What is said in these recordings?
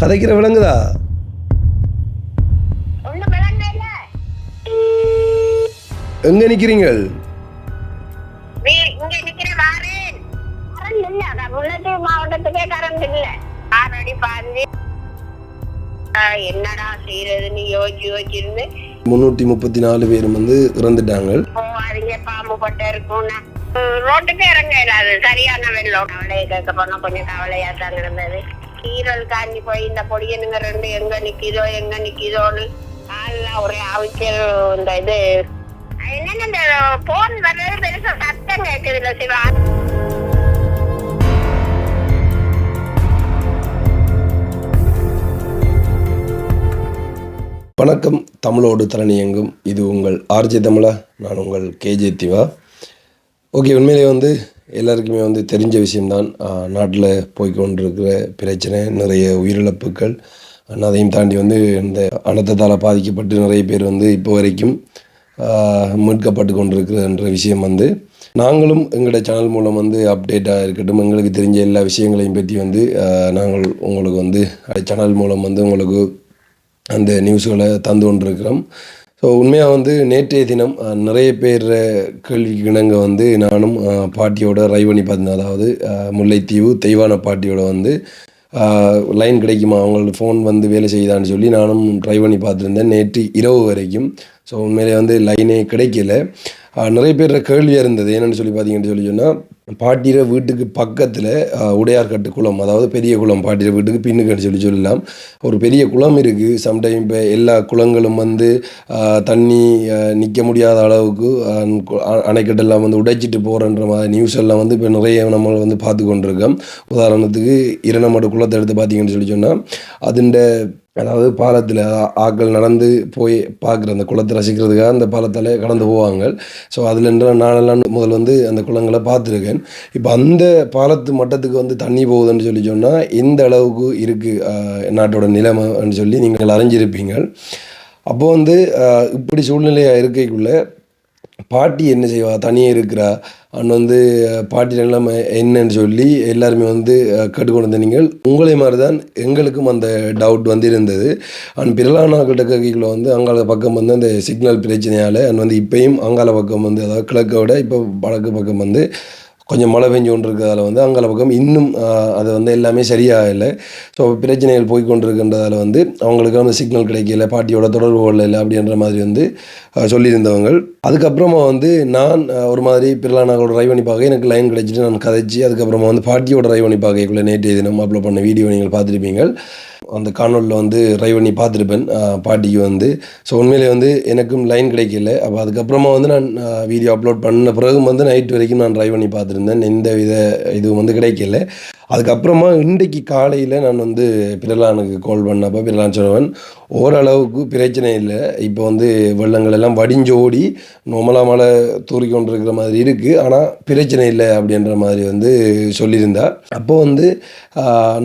கதைக்கிற விளங்குதா? எங்க நிக்கிறீங்கள்? மாவட்டத்துக்கே கரண்ட் இல்ல. என்னடா செய்யறதுன்னு யோசிச்சிருந்து 334 பேரும் வந்து இறந்துட்டாங்க. பாம்பு பட்ட இருக்கும், ரோட்டுக்கு இறங்க இல்லாது, சரியான வெள்ளம். கவலையை கேட்க போனா கொஞ்சம் கவலையா தான் இருந்தது. கீரல் காஞ்சி போய் இந்த பொடியனுங்க ரெண்டு எங்க நிக்கிதோன்னு ஆள்லாம் ஒரே அவிச்சல். இந்த இது என்னன்னு இந்த போன் வர்றது பெருசா சத்தம் கேட்குது இல்ல சிவா? வணக்கம், தமிழோடு தரணி எங்கும். இது உங்கள் ஆர்ஜே தமிழா, நான் உங்கள் கேஜே திவா. ஓகே, உண்மையிலே வந்து எல்லாருக்குமே வந்து தெரிஞ்ச விஷயம்தான். நாட்டில் போய்கொண்டிருக்கிற பிரச்சனை, நிறைய உயிரிழப்புகள். அதையும் தாண்டி வந்து இந்த அனர்த்தத்தால் பாதிக்கப்பட்டு நிறைய பேர் வந்து இப்போ வரைக்கும் மீட்கப்பட்டு கொண்டிருக்கிறன்ற விஷயம் வந்து நாங்களும் எங்களோட சேனல் மூலம் வந்து அப்டேட்டாக இருக்கட்டும், எங்களுக்கு தெரிஞ்ச எல்லா விஷயங்களையும் பற்றி வந்து நாங்கள் உங்களுக்கு வந்து சேனல் மூலம் வந்து உங்களுக்கு அந்த நியூஸ்களை தந்து கொண்டிருக்கிறோம். ஸோ உண்மையாக வந்து நேற்றைய தினம் நிறைய பேர் கேள்விக்கு இணங்க வந்து நானும் பாட்டியோட ரைவ் பண்ணி பார்த்தேன். அதாவது முல்லைத்தீவு தெய்வான பாட்டியோட வந்து லைன் கிடைக்குமா, அவங்களோட ஃபோன் வந்து வேலை செய்யுதான்னு சொல்லி நானும் ட்ரை பண்ணி பார்த்துருந்தேன் நேற்று இரவு வரைக்கும். ஸோ உண்மையிலே வந்து லைனே கிடைக்கல. நிறைய பேர் கேள்வியாக இருந்தது. என்னென்னு சொல்லி பார்த்தீங்கன்னு சொன்னால், பாட்டிர வீட்டுக்கு பக்கத்தில் உடையார்கட்டு குளம், அதாவது பெரிய குளம், பாட்டிர வீட்டுக்கு பின்னுக்கட்டு சொல்லலாம், ஒரு பெரிய குளம் இருக்குது. சம்டைம் இப்போ எல்லா குளங்களும் வந்து தண்ணி நிற்க முடியாத அளவுக்கு அணைக்கட்டெல்லாம் வந்து உடைச்சிட்டு போகிறன்ற மாதிரி நியூஸ் எல்லாம் வந்து இப்போ நிறைய நம்ம வந்து பார்த்து கொண்டிருக்கோம். உதாரணத்துக்கு இரணமடு குளத்தை எடுத்து பார்த்தீங்கன்னு சொன்னால், அதுண்ட அதாவது பாலத்தில் ஆட்கள் நடந்து போய் பார்க்குற அந்த குளத்தை ரசிக்கிறதுக்காக அந்த பாலத்தில் கடந்து போவாங்க. ஸோ அதில் நானெல்லாம் முதல் வந்து அந்த குளங்களை பார்த்துருக்கேன். இப்போ அந்த பாலத்து மட்டத்துக்கு வந்து தண்ணி போகுதுன்னு சொன்னால் எந்த அளவுக்கு இருக்குது நாட்டோட நிலைமைன்னு சொல்லி நீங்கள் அறிஞ்சிருப்பீங்க. அப்போது வந்து இப்படி சூழ்நிலையாக இருக்கைக்குள்ளே பாட்டி என்ன செய்வா, தனியாக இருக்கிறா அண்ட் வந்து பாட்டி நிலைமை என்னன்னு சொல்லி எல்லாருமே வந்து கேட்டுக்கொண்டு நீங்கள் உங்களே மாதிரி தான் எங்களுக்கும் அந்த டவுட் வந்து இருந்தது. அண்ட் பிரலானாக்கிட்ட கேட்கக்குள்ள வந்து அங்கால பக்கம் வந்து அந்த சிக்னல் பிரச்சனையால் அண்ட் வந்து இப்போயும் அங்கால பக்கம் வந்து அதாவது கிழக்கை விட இப்போ வடக்கு பக்கம் வந்து கொஞ்சம் மழை பெஞ்சு கொண்டு இருக்கிறதால வந்து அங்கால பக்கம் இன்னும் அது வந்து எல்லாமே சரியாக இல்லை. ஸோ பிரச்சனைகள் போய்கொண்டிருக்கின்றதால வந்து அவங்களுக்கு வந்து சிக்னல் கிடைக்கல, பாட்டியோட தொடர்பு கொள்ளலை அப்படின்ற மாதிரி வந்து சொல்லியிருந்தவங்க. அதுக்கப்புறமா வந்து நான் ஒரு மாதிரி பிறலானாவோட ட்ரைவ் பண்ணி பார்க்க எனக்கு லைன் கிடைச்சிட்டு நான் கதைச்சி அதுக்கப்புறமா வந்து பாட்டியோட ட்ரைவ் பண்ணி பார்க்கக்குள்ளே நேற்று தினம் அப்லோட் பண்ண வீடியோ நீங்கள் பார்த்துருப்பீங்க. அந்த காணொலியில் வந்து ட்ரைவ் பண்ணி பார்த்துருப்பேன் பாட்டிக்கு வந்து. ஸோ உண்மையிலே வந்து எனக்கும் லைன் கிடைக்கல. அப்போ அதுக்கப்புறமா வந்து நான் வீடியோ அப்லோட் பண்ண பிறகு வந்து நைட் வரைக்கும் நான் ட்ரைவ் பண்ணி பார்த்துருந்தேன். எந்த வித இதுவும் வந்து கிடைக்கல. அதுக்கப்புறமா இன்றைக்கு காலையில் நான் வந்து பிரலானுக்கு கால் பண்ணப்போ பிரலான் சொன்னவன் ஓரளவுக்கு பிரச்சனை இல்லை, இப்போ வந்து வெள்ளங்கள் எல்லாம் வடிஞ்சோடி நோமலாக மழை தூறிக்கொண்டிருக்கிற மாதிரி இருக்குது, ஆனால் பிரச்சனை இல்லை அப்படின்ற மாதிரி வந்து சொல்லியிருந்தா. அப்போது வந்து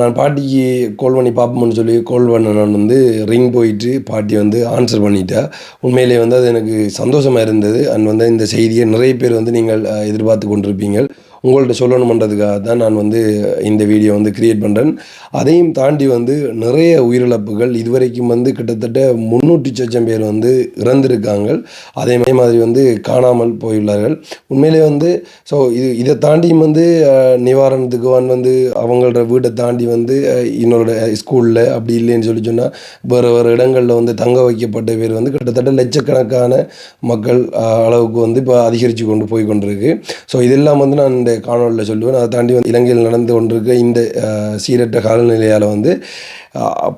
நான் பாட்டிக்கு கால் பண்ணி பார்ப்போம்னு சொல்லி கால் பண்ண நான் வந்து ரிங் போயிட்டு பாட்டி வந்து ஆன்சர் பண்ணிட்டா. உண்மையிலே வந்து அது எனக்கு சந்தோஷமாக இருந்தது. அண்ட் வந்து இந்த செய்தியை நிறைய பேர் வந்து நீங்கள் எதிர்பார்த்து கொண்டிருப்பீங்க. உங்கள்கிட்ட சொல்லணுமன்றதுக்காக தான் நான் வந்து இந்த வீடியோ வந்து கிரியேட் பண்ணுறேன். அதையும் தாண்டி வந்து நிறைய உயிரிழப்புகள் இதுவரைக்கும் வந்து கிட்டத்தட்ட 300,000 பேர் வந்து இறந்திருக்காங்க. அதே மாதிரி வந்து காணாமல் போயுள்ளார்கள். உண்மையிலே வந்து ஸோ இதை தாண்டியும் வந்து நிவாரணத்துக்கு வந்து அவங்களோட வீட்டை தாண்டி வந்து இன்னொரு ஸ்கூலில் அப்படி இல்லைன்னு சொன்னால் வேறு இடங்களில் வந்து தங்க வைக்கப்பட்ட பேர் வந்து கிட்டத்தட்ட லட்சக்கணக்கான மக்கள் அளவுக்கு வந்து இப்போ அதிகரித்து கொண்டு போய் கொண்டிருக்கு. ஸோ இதெல்லாம் வந்து நான் இந்த காணொலியில் சொல்லுவேன். அதை தாண்டி வந்து இலங்கையில் நடந்து கொண்டிருக்க இந்த சீரற்ற காலநிலையால் வந்து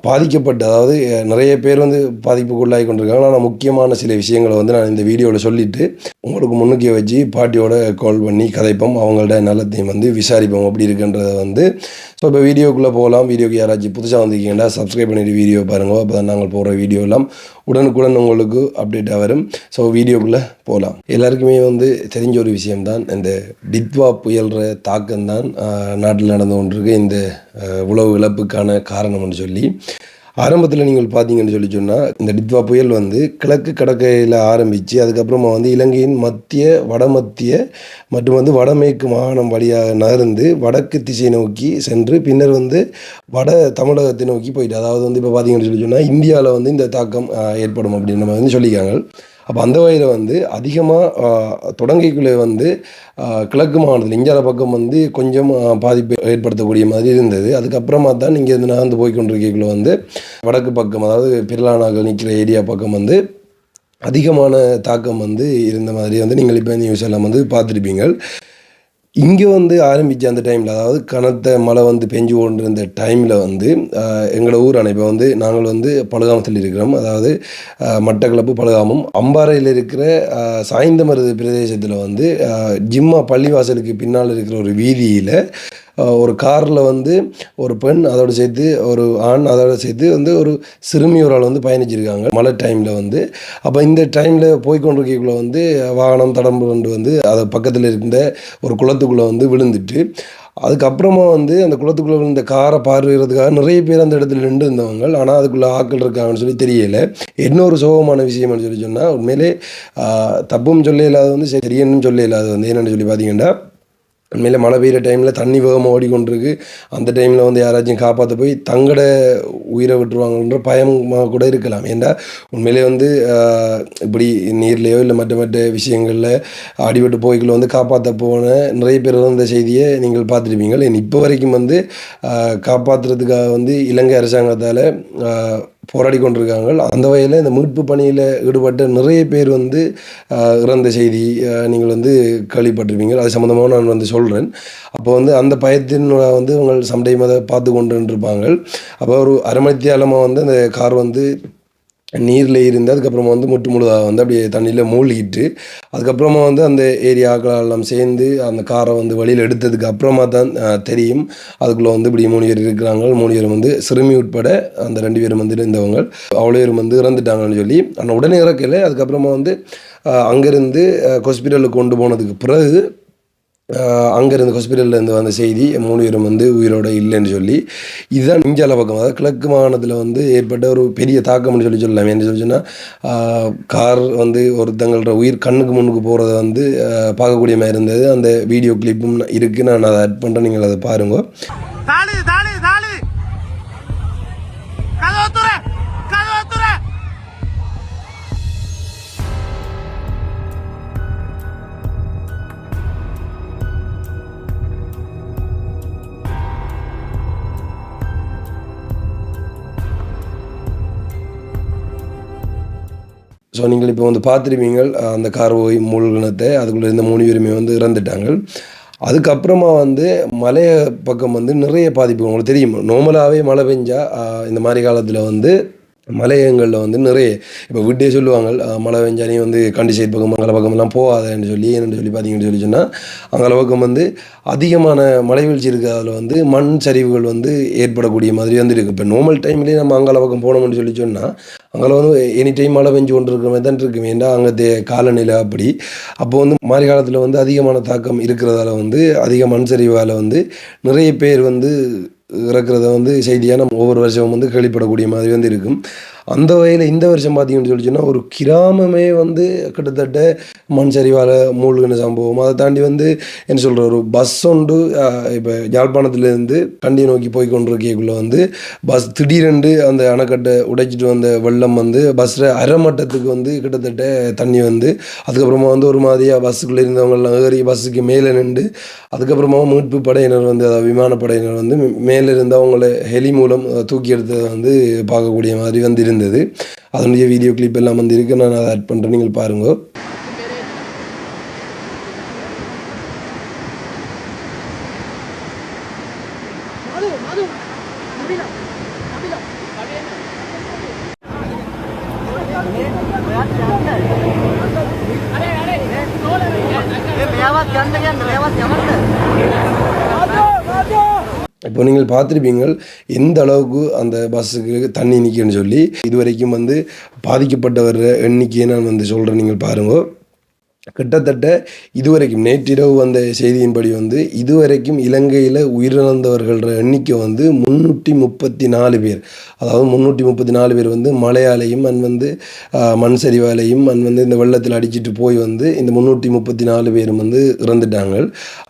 பாதிக்கப்பட்டு, அதாவது நிறைய பேர் வந்து பாதிப்புக்குள்ளாகி கொண்டிருக்காங்க. ஆனால் முக்கியமான சில விஷயங்களை வந்து நான் இந்த வீடியோவில் சொல்லிவிட்டு உங்களுக்கு முன்னுக்கே வச்சு பாட்டியோட கால் பண்ணி கதைப்போம், அவங்களோட நலத்தையும் வந்து விசாரிப்போம் அப்படி இருக்குன்றதை வந்து. ஸோ இப்போ வீடியோக்குள்ளே போகலாம். வீடியோக்கு யாராச்சும் புதுசாக வந்திருக்கீங்கன்னா சப்ஸ்கிரைப் பண்ணிவிட்டு வீடியோ பாருங்கள். அப்போ தான் நாங்கள் போகிற வீடியோ எல்லாம் உடனுக்குடன் உங்களுக்கு அப்டேட்டாக வரும். ஸோ வீடியோக்குள்ளே போகலாம். எல்லாருக்குமே வந்து தெரிஞ்ச ஒரு விஷயம்தான், இந்த டித்வா புயல்ற தாக்கம்தான் நாட்டில் நடந்து கொண்டிருக்கு இந்த உழவு இழப்புக்கான காரணம்னு சொல்லி. ஆரம்பத்தில் நீங்கள் பார்த்தீங்கன்னு சொன்னால் இந்த டித்வா புயல் வந்து கிழக்கு கடற்கரையில் ஆரம்பித்து அதுக்கப்புறமா வந்து இலங்கையின் மத்திய வடமத்திய மற்றும் வந்து வடமேற்கு மாகாணம் வழியாக நகர்ந்து வடக்கு திசை நோக்கி சென்று பின்னர் வந்து வட தமிழகத்தை நோக்கி போயிட்டு, அதாவது வந்து இப்போ பார்த்தீங்கன்னு சொன்னால் இந்தியாவில் வந்து இந்த தாக்கம் ஏற்படும் அப்படின்னு நம்ம வந்து சொல்லிக்காங்க. அப்போ அந்த வகையில் வந்து அதிகமாக தொடங்கிக்குள்ளே வந்து கிழக்கு மாகாணத்தில் இந்தியாவில பக்கம் வந்து கொஞ்சம் பாதிப்பு ஏற்படுத்தக்கூடிய மாதிரி இருந்தது. அதுக்கப்புறமா தான் இங்கே இருந்து நகர்ந்து போய் கொண்டிருக்கக்குள்ள வந்து வடக்கு பக்கம், அதாவது பிர்லானாக்கள் நிற்கிற ஏரியா பக்கம் வந்து அதிகமான தாக்கம் வந்து இருந்த மாதிரி வந்து நீங்கள் இப்போ நியூஸ் எல்லாம் வந்து பார்த்துருப்பீங்க. இங்கே வந்து ஆரம்பித்த அந்த டைமில், அதாவது கனத்த மழை வந்து பெஞ்சு கொண்டிருந்த டைமில் வந்து எங்களோட ஊரான இப்போ வந்து நாங்கள் வந்து பழுகாமத்தில் இருக்கிறோம், அதாவது மட்டக்களப்பு பழுகாமம் அம்பாறையில் இருக்கிற சாய்ந்தமருது பிரதேசத்தில் வந்து ஜிம்மா பள்ளிவாசலுக்கு பின்னால் இருக்கிற ஒரு வீதியில் ஒரு காரில் வந்து ஒரு பெண் அதோடு சேர்த்து ஒரு ஆண் அதோடு சேர்த்து வந்து ஒரு சிறுமி ஒரு ஆள் வந்து பயணிச்சிருக்காங்க மழை டைமில் வந்து. அப்போ இந்த டைமில் போய்கொண்டிருக்கக்குள்ளே வந்து வாகனம் தடம் கொண்டு வந்து அதை பக்கத்தில் இருந்த ஒரு குளத்துக்குள்ளே வந்து விழுந்துட்டு, அதுக்கப்புறமா வந்து அந்த குளத்துக்குள்ளே விழுந்த காரை பார்வையிறதுக்காக நிறைய பேர் அந்த இடத்துல நின்று இருந்தவங்க. ஆனால் அதுக்குள்ளே ஆக்கள் இருக்காங்கன்னு சொல்லி தெரியலை. இன்னொரு சோகமான விஷயம்னு சொன்னால் உண்மையிலே தப்பும் சொல்ல இல்லாத வந்து சரியன்னு சொல்ல இல்லாத வந்து என்னென்னு சொல்லி பார்த்தீங்கன்னா, உண்மையில் மழை பெய்கிற டைமில் தண்ணி வேகமாக ஓடிக்கொண்டிருக்கு. அந்த டைமில் வந்து யாராச்சும் காப்பாற்ற போய் தங்கட உயிரை விட்டுருவாங்கன்ற பயமாக கூட இருக்கலாம். ஏன்னா உண்மையிலே வந்து இப்படி நீர்லேயோ இல்லை மற்ற மற்ற விஷயங்களில் அடிபட்டு போய்க்குள்ள வந்து காப்பாற்ற போன நிறைய பேர் இந்த செய்தியை நீங்கள் பார்த்துருப்பீங்க. இப்போ வரைக்கும் வந்து காப்பாற்றுறதுக்காக வந்து இலங்கை அரசாங்கத்தால் போராடி கொண்டிருக்காங்க. அந்த வகையில் இந்த மீட்பு பணியில் ஈடுபட்ட நிறைய பேர் வந்து இறந்த செய்தி நீங்கள் வந்து கேள்விப்பட்டிருப்பீங்க. அது சம்மந்தமாக நான் வந்து சொல்கிறேன். அப்போ வந்து அந்த பயத்தின் வந்து உங்கள் சம்டைம் அதை பார்த்து கொண்டு இருப்பாங்க. அப்போ ஒரு அரை மணி நேரமாக வந்து அந்த கார் வந்து நீரில் இருந்து அதுக்கப்புறமா வந்து முற்று முழுதாக வந்து அப்படியே தண்ணியில் மூழ்கிட்டு, அதுக்கப்புறமா வந்து அந்த ஏரியாக்களெல்லாம் சேர்ந்து அந்த காரை வந்து வெளியில் எடுத்ததுக்கு அப்புறமா தான் தெரியும் அதுக்குள்ளே வந்து இப்படி 3 பேர் இருக்கிறாங்க. 3 பேரும் வந்து சிறுமி உட்பட அந்த 2 பேரும் வந்து இருந்தவங்க அவ்வளோ பேரும் வந்து இறந்துட்டாங்கன்னு சொல்லி. ஆனால் உடனே இறக்கலை. அதுக்கப்புறமா வந்து அங்கேருந்து ஹாஸ்பிட்டலுக்கு கொண்டு போனதுக்கு பிறகு அங்கேருந்து ஹாஸ்பிட்டல்லேருந்து வந்த செய்தி 3 பேரும் வந்து உயிரோடு இல்லைன்னு சொல்லி. இதுதான் இந்தியாவில் பக்கம், அதாவது கிழக்கு மாகாணத்தில் வந்து ஏற்பட்ட ஒரு பெரிய தாக்கம்னு சொல்லலாம். என்ன சொல்லி சொன்னால் கார் வந்து ஒருத்தங்களோட உயிர் கண்ணுக்கு முன்னுக்கு போகிறத வந்து பார்க்கக்கூடிய மாதிரி இருந்தது. அந்த வீடியோ கிளிப்பும் இருக்குது, நான் அதை ஆட் பண்ணுறேன், நீங்கள் அதை பாருங்க. ஸோ நீங்கள் இப்போ வந்து பார்த்துருப்பீங்க அந்த கார் போய் மூழ்கினத்தை, அதுக்குள்ளே இருந்த 3 பேருமே வந்து இறந்துட்டாங்க. அதுக்கப்புறமா வந்து மலை பக்கம் வந்து நிறைய பாதிப்பு உங்களுக்கு தெரியும். நார்மலாகவே மழை பெஞ்சா இந்த மாதிரி காலத்தில் வந்து மலையங்களில் வந்து நிறைய இப்போ வீட்டே சொல்லுவாங்க, மழை பெஞ்சா நீ வந்து கண்டி சைட் பக்கம் அங்கே பக்கமெல்லாம் போகாதன்னு சொல்லி. என்னென்னு சொல்லி பார்த்தீங்கன்னு சொன்னால் அங்கே பக்கம் வந்து அதிகமான மழை வீழ்ச்சி இருக்குது. அதில் வந்து மண் சரிவுகள் வந்து ஏற்படக்கூடிய மாதிரி வந்து இருக்குது. இப்போ நார்மல் டைம்லேயே நம்ம அங்கே பக்கம் போனோம்னு சொல்லி சொன்னால் அங்கே வந்து எனி டைம் மழை பெஞ்சு கொண்டு இருக்கிற மாதிரி தான் இருக்குமே. ஏன்னா அங்கே காலநிலை அப்படி. அப்போ வந்து மாறி காலத்தில் வந்து அதிகமான தாக்கம் இருக்கிறதால வந்து அதிக மண் சரிவால் வந்து நிறைய பேர் வந்து இறக்குறத வந்து செய்தியாக நம்ம ஒவ்வொரு வருஷமும் வந்து கேள்விப்படக்கூடிய மாதிரி வந்து இருக்கும். அந்த வகையில் இந்த வருஷம் பார்த்தீங்கன்னு சொல்லி சொன்னால் ஒரு கிராமமே வந்து கிட்டத்தட்ட மண் சரிவால் மூழ்கின சம்பவம். அதை தாண்டி வந்து என்ன சொல்கிற ஒரு பஸ் ஒன்று இப்போ யாழ்ப்பாணத்துலேருந்து கண்டியை நோக்கி போய் கொண்டிருக்கக்குள்ளே வந்து பஸ் திடீரென்று அந்த அணைக்கட்டை உடைச்சிட்டு வந்த வெள்ளம் வந்து பஸ்ஸில் அரைமட்டத்துக்கு வந்து கிட்டத்தட்ட தண்ணி வந்து அதுக்கப்புறமா வந்து ஒரு மாதிரியாக பஸ்ஸுக்குள்ளே இருந்தவங்கெல்லாம் ஏறி பஸ்ஸுக்கு மேலே நின்று அதுக்கப்புறமா மீட்பு படையினர் வந்து அதாவது விமானப்படையினர் வந்து மேலே இருந்து அவங்கள ஹெலி மூலம் தூக்கி எடுத்ததை வந்து பார்க்கக்கூடிய மாதிரி வந்து இருந்தது. அதனுடைய வீடியோ கிளிப் எல்லாம் வந்து இருக்குது, நான் அதை ஆட் பண்ணுறேன், நீங்கள் பாருங்க. இப்போ நீங்கள் பார்த்துருப்பீங்க எந்த அளவுக்கு அந்த பஸ்ஸுக்கு தண்ணி நிற்குன்னு சொல்லி. இதுவரைக்கும் வந்து பாதிக்கப்பட்டவர் எண்ணிக்கையை நான் வந்து சொல்கிறேன், நீங்கள் பாருங்க. கிட்டத்தட்ட இதுவரைக்கும் நேற்றிரவு வந்த செய்தியின்படி வந்து இதுவரைக்கும் இலங்கையில் உயிரிழந்தவர்கள எண்ணிக்கை வந்து 334 பேர். அதாவது 334 பேர் வந்து மழையாலையும் வந்து மண் சரிவாலையும் வந்து இந்த வெள்ளத்தில் அடிச்சிட்டு போய் வந்து இந்த 334 பேரும் வந்து இறந்துட்டாங்க.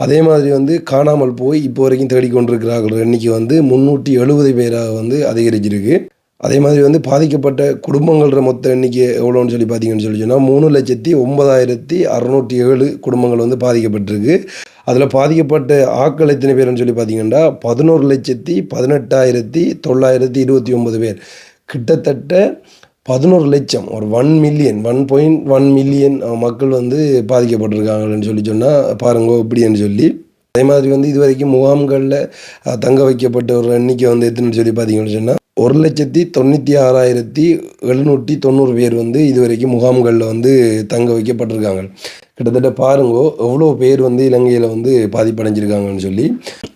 அதே மாதிரி வந்து காணாமல் போய் இப்போ வரைக்கும் தேடிக்கொண்டிருக்கிறார்கள் எண்ணிக்கை வந்து 370 பேராக வந்து அதிகரிச்சிருக்கு. அதே மாதிரி வந்து பாதிக்கப்பட்ட குடும்பங்கள மொத்த எண்ணிக்கை எவ்வளோன்னு சொல்லி பார்த்தீங்கன்னு சொல்லி சொன்னால் 3,09,607 குடும்பங்கள் வந்து பாதிக்கப்பட்டிருக்கு. அதில் பாதிக்கப்பட்ட ஆட்கள் எத்தனை பேர்னு சொல்லி பார்த்தீங்கன்னா 11,18,929 பேர். கிட்டத்தட்ட 11 லட்சம் ஒரு 1.1 மில்லியன் மக்கள் வந்து பாதிக்கப்பட்டிருக்காங்கன்னு சொல்லி சொன்னால் பாருங்க இப்படின்னு சொல்லி. அதே மாதிரி வந்து இது வரைக்கும் முகாம்களில் தங்க வைக்கப்பட்ட ஒரு எண்ணிக்கை வந்து எத்தனைன்னு சொல்லி பார்த்தீங்கன்னு சொன்னால் 1,96,790 பேர் வந்து இது வரைக்கும் முகாம்களில் வந்து தங்க வைக்கப்பட்டிருக்காங்க. கிட்டத்தட்ட பாருங்கோ எவ்வளோ பேர் வந்து இலங்கையில் வந்து பாதிப்படைஞ்சிருக்காங்கன்னு சொல்லி.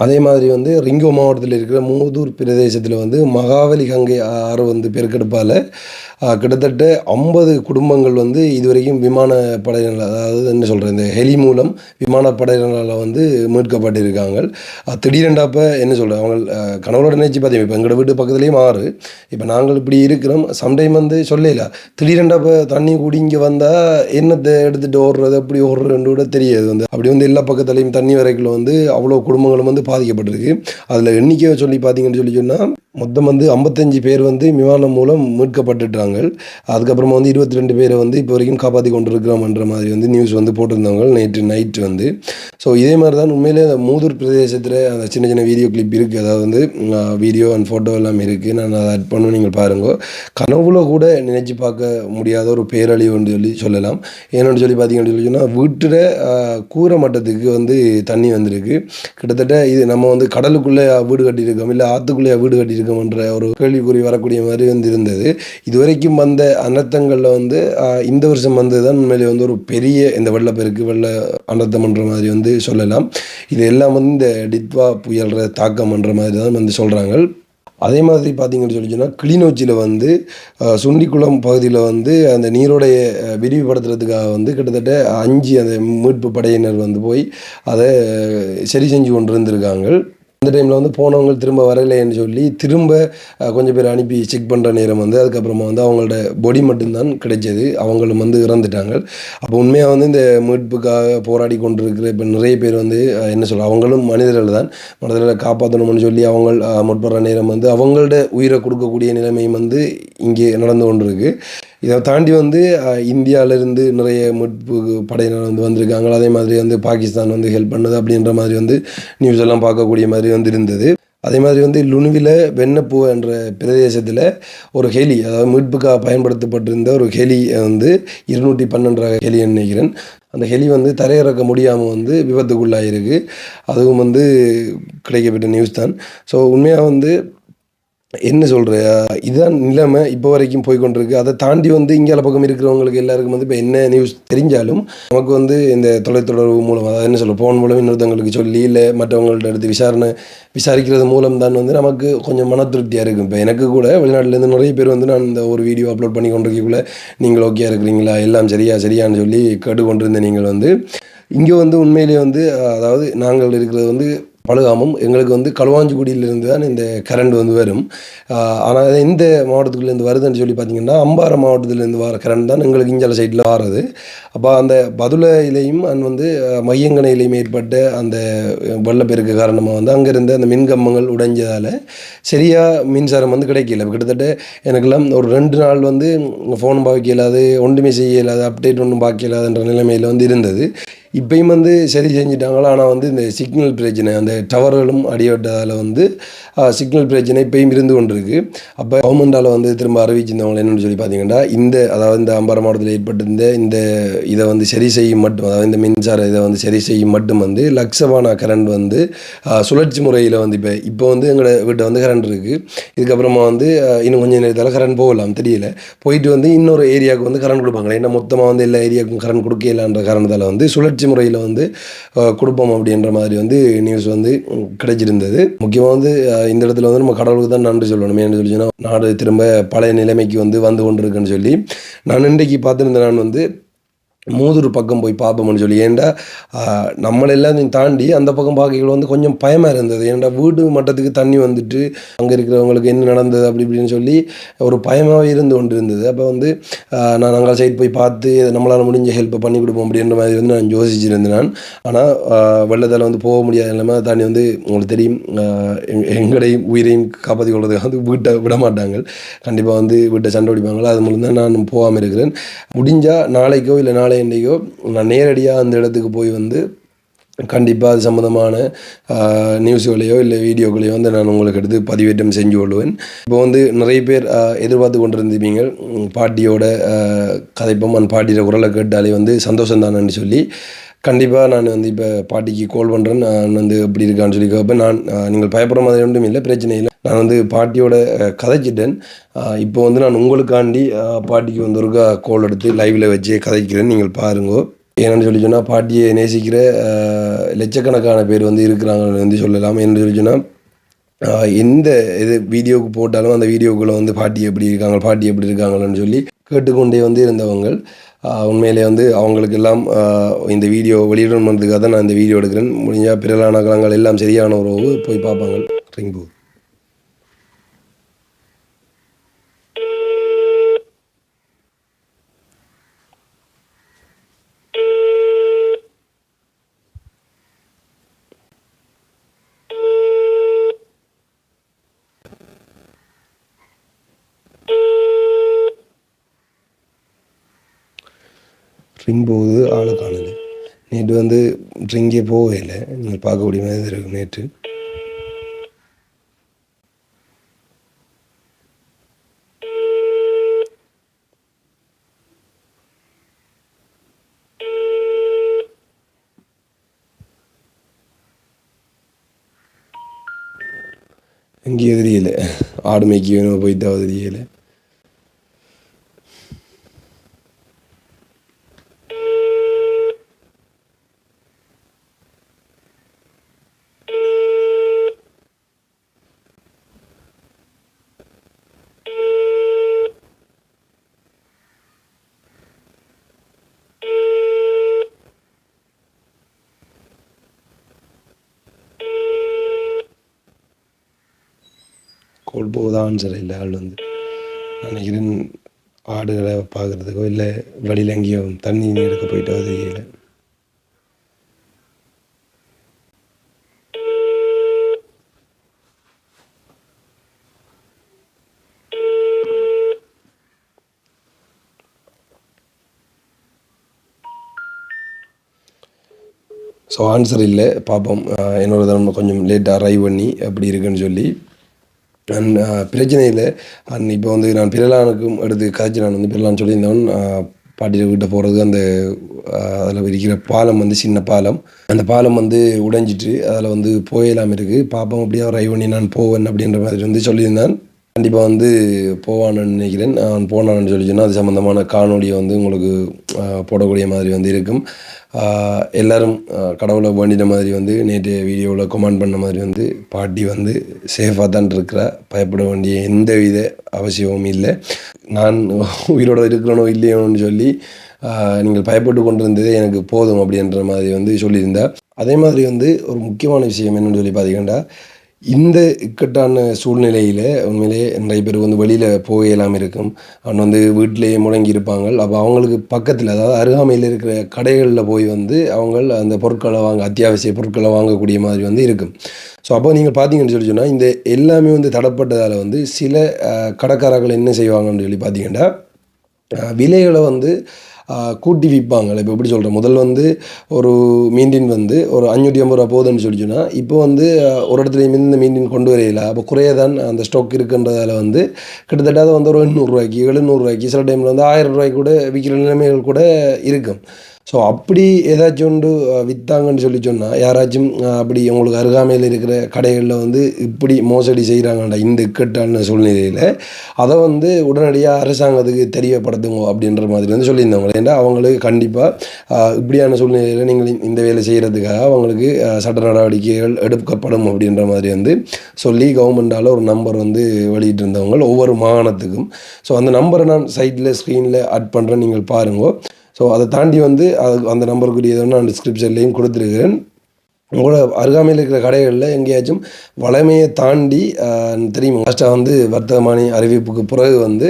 அதே மாதிரி வந்து ரிங்கோ மாவட்டத்தில் இருக்கிற மூதூர் பிரதேசத்தில் வந்து மகாவலி கங்கை ஆறு வந்து பெருக்கெடுப்பால் கிட்டத்தட்ட 50 குடும்பங்கள் வந்து இதுவரைக்கும் விமானப்படையினர், அதாவது என்ன சொல்கிறேன், இந்த ஹெலி மூலம் விமானப்படையினரால் வந்து மீட்கப்பட்டிருக்காங்க. திடீரெண்டாப்போ என்ன சொல்கிறேன், அவங்க கனவுளோட நினைச்சு பார்த்தீங்க. இப்போ எங்களோட வீட்டு பக்கத்துலேயும் ஆறு. இப்போ நாங்கள் இப்படி இருக்கிறோம், சம்டைம் வந்து சொல்லல திடீரெண்டாப்போ தண்ணி கூடி இங்கே வந்தால் என்னத்தை எடுத்துகிட்டு ஓடுறது அப்படி ஓடுறதுன்னு கூட தெரியாது. வந்து அப்படி வந்து எல்லா பக்கத்துலேயும் தண்ணி வரைக்குள்ள வந்து அவ்வளோ குடும்பங்களும் வந்து பாதிக்கப்பட்டிருக்கு. அதில் எண்ணிக்கை சொல்லி பார்த்தீங்கன்னு சொல்லி சொன்னால் மொத்தம் வந்து 55 பேர் வந்து விமானம் மூலம் மீட்கப்பட்டுட்டாங்க. அதுக்கப்புறமா வந்து 22 பேரை வந்து இப்போ வரைக்கும் காப்பாற்றி கொண்டிருக்கிறோம்ன்ற மாதிரி வந்து நியூஸ் வந்து போட்டிருந்தாங்க நேற்று நைட்டு வந்து. ஸோ இதே மாதிரி தான் உண்மையிலே அந்த மூதூர் பிரதேசத்தில் அந்த சின்ன சின்ன வீடியோ கிளிப் இருக்குது. அதாவது வந்து வீடியோ அண்ட் ஃபோட்டோ எல்லாம் இருக்குது. நான் அதை ஆட் பண்ண நீங்கள் பாருங்க. கனவுல கூட நினைச்சு பார்க்க முடியாத ஒரு பேரழிவுன்னு சொல்லலாம். ஏன்னு சொல்லி பார்த்தீங்கன்னு சொல்லி சொன்னால் வீட்டில் கூரை மட்டத்துக்கு வந்து தண்ணி வந்திருக்கு. கிட்டத்தட்ட இது நம்ம வந்து கடலுக்குள்ளே வீடு கட்டியிருக்கோம் இல்லை ஆற்றுக்குள்ளே வீடு கட்டியிருக்கோம்ன்ற ஒரு கேள்விக்குறி வரக்கூடிய மாதிரி வந்து இருந்தது. இதுவரைக்கும் வந்த அனர்த்தங்களில் வந்து இந்த வருஷம் வந்து தான் உண்மையிலே வந்து ஒரு பெரிய இந்த வெள்ளப்பெருக்கு வெள்ள அனர்த்தம்ன்ற மாதிரி வந்து சொல்லலாம். இது எல்லாம் வந்து இந்த டிட்வா புயல்ற தாக்கம்ன்ற மாதிரி தான் வந்து சொல்கிறாங்க. அதே மாதிரி பார்த்தீங்கன்னு சொல்லி சொன்னால் கிளிநொச்சியில் வந்து சுண்டிக்குளம் பகுதியில் வந்து அந்த நீரோடைய விரிவுபடுத்துறதுக்காக வந்து கிட்டத்தட்ட 5 அந்த மீட்பு படையினர் வந்து போய் அதை சரி செஞ்சு கொண்டு இருந்திருக்காங்க. அந்த டைமில் வந்து போனவங்க திரும்ப வரலைன்னு சொல்லி திரும்ப கொஞ்சம் பேர் அனுப்பி செக் பண்ணுற நேரம் வந்து அதுக்கப்புறமா வந்து அவங்களோட பொடி மட்டும்தான் கிடைச்சது. அவங்களும் வந்து இறந்துட்டாங்க. அப்போ உண்மையாக வந்து இந்த மீட்புக்காக போராடி கொண்டிருக்கிற இப்போ நிறைய பேர் வந்து என்ன சொல்ல, அவங்களும் மனிதர்கள் தான், மனிதர்களை காப்பாற்றணும்னு சொல்லி அவங்க முற்படுற நேரம் வந்து அவங்களோட உயிரை கொடுக்கக்கூடிய நிலைமையும் வந்து இங்கே நடந்து கொண்டிருக்கு. இதை தாண்டி வந்து இந்தியாவிலேருந்து நிறைய மீட்பு படையினர் வந்து வந்திருக்காங்க. அதே மாதிரி வந்து பாகிஸ்தான் வந்து ஹெல்ப் பண்ணுது அப்படின்ற மாதிரி வந்து நியூஸ் எல்லாம் பார்க்கக்கூடிய மாதிரி வந்து இருந்தது. அதே மாதிரி வந்து லுணுவில் வெண்ணப்பூ என்ற பிரதேசத்தில் ஒரு ஹெலி, அதாவது மீட்புக்காக பயன்படுத்தப்பட்டிருந்த ஒரு ஹெலி வந்து 212 ஹெலி நினைக்கிறேன். அந்த ஹெலி வந்து தரையிறக்க முடியாமல் வந்து விபத்துக்குள்ளாயிருக்கு. அதுவும் வந்து கிடைக்கப்பட்ட நியூஸ் தான். ஸோ உண்மையாக வந்து என்ன சொல்கிற, இதுதான் நிலைமை இப்போ வரைக்கும் போய்கொண்டிருக்கு. அதை தாண்டி வந்து இந்தியாவில் பக்கம் இருக்கிறவங்களுக்கு எல்லாருக்கும் வந்து இப்போ என்ன நியூஸ் தெரிஞ்சாலும் நமக்கு வந்து இந்த தொலைத்தொடர்பு மூலம், அதாவது என்ன சொல்ல, ஃபோன் மூலம் இன்னொருத்தவங்களுக்கு சொல்லி இல்லை மற்றவங்கள்ட்ட எடுத்து விசாரிக்கிறது மூலம் தான் வந்து நமக்கு கொஞ்சம் மன திருப்தியாக இருக்கும். இப்போ எனக்கு கூட வெளிநாட்டிலேருந்து நிறைய பேர் வந்து நான் இந்த ஒரு வீடியோ அப்லோட் பண்ணி கொண்டிருக்கக்குள்ள நீங்கள் ஓகே இருக்கிறீங்களா, எல்லாம் சரியான்னு சொல்லி கேட்டுக்கொண்டிருந்த நீங்கள் வந்து இங்கே வந்து உண்மையிலேயே வந்து அதாவது நாங்கள் இருக்கிறது வந்து பழுகாமம், எங்களுக்கு வந்து களுவாஞ்சிக்குடியிலேருந்து தான் இந்த கரண்ட் வந்து வரும். ஆனால் இந்த மாவட்டத்துக்குள்ளேருந்து வருதுன்னு சொல்லி பார்த்தீங்கன்னா அம்பாறை மாவட்டத்திலேருந்து வர கரண்ட் தான் எங்களுக்கு இஞ்சால சைட்டில் வாரது. அப்போ அந்த பதுளையிலையும் வந்து மையங்கனையிலையும் ஏற்பட்ட அந்த வெள்ளப்பெருக்கு காரணமாக வந்து அங்கேருந்து அந்த மின்கம்பங்கள் உடைஞ்சதால் சரியாக மின்சாரம் வந்து கிடைக்கல. கிட்டத்தட்ட எனக்கெல்லாம் ஒரு 2 நாள் வந்து ஃபோன் பார்க்க இயலாது, ஒன்றுமே செய்ய இயலாது, அப்டேட் ஒன்றும் பார்க்க இயலாதுன்ற நிலைமையில் வந்து இருந்தது. இப்போயும் வந்து சரி செஞ்சுட்டாங்களா. ஆனால் வந்து இந்த சிக்னல் பிரச்சனை, அந்த டவர்களும் அடிபட்டதால் வந்து சிக்னல் பிரச்சனை இப்போயும் இருந்து கொண்டிருக்கு. அப்போ கவர்மெண்டால் வந்து திரும்ப அறிவிச்சிருந்தவங்க என்னென்னு சொல்லி பார்த்தீங்கன்னா அதாவது இந்த அம்பாறை மாவட்டத்தில் ஏற்பட்டிருந்த இந்த இதை வந்து சரி செய்யும் மட்டும், அதாவது இந்த மின்சார இதை வந்து சரி செய்யும் மட்டும் வந்து லட்சமான கரண்ட் வந்து சுழற்சி முறையில் வந்து இப்போ வந்து எங்களோட வீட்டை வந்து கரண்ட் இருக்குது. இதுக்கப்புறமா வந்து இன்னும் கொஞ்சம் நேரத்தால் கரண்ட் போகலாம் தெரியல, போயிட்டு வந்து இன்னொரு ஏரியாவுக்கு வந்து கரண்ட் கொடுப்பாங்க. ஏன்னா மொத்தமாக வந்து எல்லா ஏரியாவுக்கும் கரண்ட் கொடுக்கலான்ற காரணத்தால் வந்து சுழற்சி முறையில் வந்து கொடுப்போம் அப்படின்ற மாதிரி வந்து நியூஸ் வந்து கிடைச்சிருந்தது. முக்கியமாக வந்து இந்த இடத்துல வந்து நம்ம கடவுளுக்கு தான் நன்றி சொல்லணும். ஏன்னு சொல்லி சொன்னால் நாடு திரும்ப பழைய நிலைமைக்கு வந்து கொண்டிருக்குன்னு சொல்லி நான் இன்றைக்கு பார்த்துருந்தேன். நான் வந்து மூதூர் பக்கம் போய் பார்ப்போம்னு சொல்லி. ஏன்டா நம்மளை எல்லாத்தையும் தாண்டி அந்த பக்கம் பார்க்கல வந்து கொஞ்சம் பயமாக இருந்தது. ஏன்டா வீட்டு மட்டத்துக்கு தண்ணி வந்துட்டு அங்கே இருக்கிறவங்களுக்கு என்ன நடந்தது அப்படி இப்படின்னு சொல்லி ஒரு பயமாகவே இருந்து கொண்டு இருந்தது. அப்போ வந்து நான் அங்கே சைட் போய் பார்த்து நம்மளால் முடிஞ்ச ஹெல்ப்பை பண்ணி கொடுப்போம் அப்படின்ற மாதிரி வந்து நான் யோசிச்சிருந்தேன் நான். ஆனால் வெள்ளத்தால் வந்து போக முடியாத இல்லாமல் தாண்டி வந்து உங்களுக்கு தெரியும் எங்களையும் உயிரையும் காப்பாற்றி கொள்றதுக்கு வந்து வீட்டை விட மாட்டாங்க. கண்டிப்பாக வந்து வீட்டை சண்டை பிடிப்பாங்களோ அது மூலம் தான் நான் போகாமல் இருக்கிறேன். முடிஞ்சால் நாளைக்கோ இல்லை நாளை இன்றைக்கோ நான் நேரடியாக அந்த இடத்துக்கு போய் வந்து கண்டிப்பாக அது சம்மந்தமான நியூஸ்களையோ இல்லை வீடியோக்களையோ வந்து நான் உங்களுக்கு எடுத்து பதிவேற்றம் செஞ்சு கொள்வேன். இப்போ வந்து நிறைய பேர் எதிர்பார்த்து கொண்டிருந்தீங்க பாட்டியோட கதைப்போம், அந்த பாட்டியோட குரலை கேட்டாலே வந்து சந்தோஷம் தானேன்னு சொல்லி. கண்டிப்பாக நான் வந்து இப்போ பாட்டிக்கு கால் பண்ணுறேன். நான் வந்து எப்படி இருக்கான்னு சொல்லி கேட்பேன். நான் நீங்கள் பயப்படுற மாதிரி ஒன்றும் இல்லை, பிரச்சனை இல்லை. நான் வந்து பாட்டியோட கதைச்சிட்டேன். இப்போ வந்து நான் உங்களுக்காண்டி பாட்டிக்கு வந்து ஒரு கால் எடுத்து லைவில் வச்சு கதைக்கிறேன், நீங்கள் பாருங்கோ. ஏன்னு சொல்லி சொன்னால் பாட்டியை நேசிக்கிற லட்சக்கணக்கான பேர் வந்து இருக்கிறாங்கன்னு வந்து சொல்லலாம். என்ன சொல்லி சொன்னால் எந்த இது வீடியோவுக்கு போட்டாலும் அந்த வீடியோக்குள்ளே வந்து பாட்டி எப்படி இருக்காங்கன்னு சொல்லி கேட்டுக்கொண்டே வந்து இருந்தவங்க. உண்மையிலே வந்து அவங்களுக்கெல்லாம் இந்த வீடியோ வெளியிடணுன்றதுக்காக தான் நான் இந்த வீடியோ எடுக்கிறேன். முடிஞ்சால் பிறலான காலங்கள் எல்லாம் சரியான உறவு போய் பார்ப்பாங்க. ரிங்பூ ரிங் போகுது, ஆளை காணலை. நேற்று வந்து ரிங்கே போகவே இல்லை, நீங்கள் பார்க்கக்கூடிய மாதிரி இருக்கும். நேற்று எங்கேயும் தெரியலை, ஆடு மேய்க்கு வேணும் போயிட்டு தெரியலை. கோல் போகுதா ஆன்சர் இல்லை. ஆள் வந்து நான் நினைக்கிறேன் ஆடுகளை பார்க்குறதுக்கோ இல்லை வழியில் எங்கேயோ தண்ணி எடுக்க போயிட்டோ தெரியல. ஸோ ஆன்சர் இல்லை, பார்ப்போம். என்னோட தரம் கொஞ்சம் லேட்டாக அரைவ் பண்ணி அப்படி இருக்குன்னு சொல்லி. அண்ட் பிரச்சனை இல்லை. அண்ட் இப்போ வந்து நான் பிறலானுக்கும் எடுத்து காய்ச்சி நான் வந்து பிறலான்னு சொல்லியிருந்தவன் பாட்டியில் வீட்டை போகிறது. அந்த அதில் இருக்கிற பாலம் வந்து சின்ன பாலம், அந்த பாலம் வந்து உடைஞ்சிட்டு அதில் வந்து போயெல்லாம் இருக்குது. பாப்போம் அப்படியே ரைவ் பண்ணி நான் போவேன் அப்படின்ற மாதிரி வந்து சொல்லியிருந்தான். கண்டிப்பாக வந்து போவான்னு நினைக்கிறேன். நான் போனான்னு சொல்லி சொன்னால் அது சம்மந்தமான காணொலியை வந்து உங்களுக்கு போடக்கூடிய மாதிரி வந்து இருக்கும். எல்லோரும் கடவுளை வேண்டின மாதிரி வந்து நேற்று வீடியோவில் கமெண்ட் பண்ண மாதிரி வந்து பாட்டி வந்து சேஃபாக தான் இருக்கிறா, பயப்பட வேண்டிய எந்த வித அவசியமும் இல்லை. நான் உயிரோட இருக்கிறனோ இல்லையோன்னு சொல்லி நீங்கள் பயப்பட்டு கொண்டு இருந்ததே எனக்கு போதும் அப்படின்ற மாதிரி வந்து சொல்லியிருந்தா. அதே மாதிரி வந்து ஒரு முக்கியமான விஷயம் என்னென்னு சொல்லி பார்த்தீங்கன்னா, இந்த இக்கட்டான சூழ்நிலையில் உண்மையிலே நிறைய பேர் வந்து வெளியில் போக இயலாமல் இருக்கும். அவன் வந்து வீட்டிலேயே முடங்கி இருப்பாங்க. அப்போ அவங்களுக்கு பக்கத்தில், அதாவது அருகாமையில் இருக்கிற கடைகளில் போய் வந்து அவங்க அந்த பொருட்களை அத்தியாவசிய பொருட்களை வாங்கக்கூடிய மாதிரி வந்து இருக்கும். ஸோ அப்போ நீங்கள் பார்த்தீங்கன்னு சொல்லி சொன்னால் இந்த எல்லாமே வந்து தடைப்பட்டதால் வந்து சில கடைக்காரர்கள் என்ன செய்வாங்கன்னு சொல்லி பார்த்தீங்கன்னா, விலைகளை வந்து கூட்டி விற்பாங்க. இப்போ எப்படி சொல்கிறேன், முதல் வந்து ஒரு மீண்டின் வந்து ஒரு 550 ரூபா போகுதுன்னு சொல்லி சொன்னால், இப்போ வந்து ஒரு இடத்துலையும் இந்த மீண்டின் கொண்டு வரையில. அப்போ குறைய தான் அந்த ஸ்டாக் இருக்குன்றதால வந்து கிட்டத்தட்ட அதை வந்து ஒரு 800 ரூபாய்க்கு 700 ரூபாய்க்கு சில டைமில் வந்து 1000 ரூபாய்க்கு கூட விற்கிற நிலைமைகள் கூட இருக்கும். ஸோ அப்படி ஏதாச்சும் ஒன்று விற்றாங்கன்னு சொல்லி சொன்னால், யாராச்சும் அப்படி உங்களுக்கு அருகாமையில் இருக்கிற கடைகளில் வந்து இப்படி மோசடி செய்கிறாங்கண்டா இந்த இக்கட்டான சூழ்நிலையில், அதை வந்து உடனடியாக அரசாங்கத்துக்கு தெரியப்படுத்துங்க அப்படின்ற மாதிரி வந்து சொல்லியிருந்தவங்க. ஏன்னா அவங்களுக்கு கண்டிப்பாக இப்படியான சூழ்நிலையில் நீங்கள் இந்த வேலை செய்கிறதுக்காக அவங்களுக்கு சட்ட நடவடிக்கைகள் எடுக்கப்படும் அப்படின்ற மாதிரி வந்து சொல்லி கவர்மெண்டால் ஒரு நம்பர் வந்து வெளியிட்டு இருந்தவங்க ஒவ்வொரு மாகாணத்துக்கும். ஸோ அந்த நம்பரை நான் சைட்டில் ஸ்க்ரீனில் ஆட் பண்ணுறேன், நீங்கள் பாருங்க. ஸோ அதை தாண்டி வந்து அந்த நம்பருக்குரியதை நான் டிஸ்கிரிப்ஷன்லேயும் கொடுத்துருக்கிறேன். உங்களோட அருகாமையில் இருக்கிற கடைகளில் எங்கேயாச்சும் வளமையை தாண்டி தெரியுமா லாஸ்ட்டாக வந்து வர்த்தகமானி அறிவிப்புக்கு பிறகு வந்து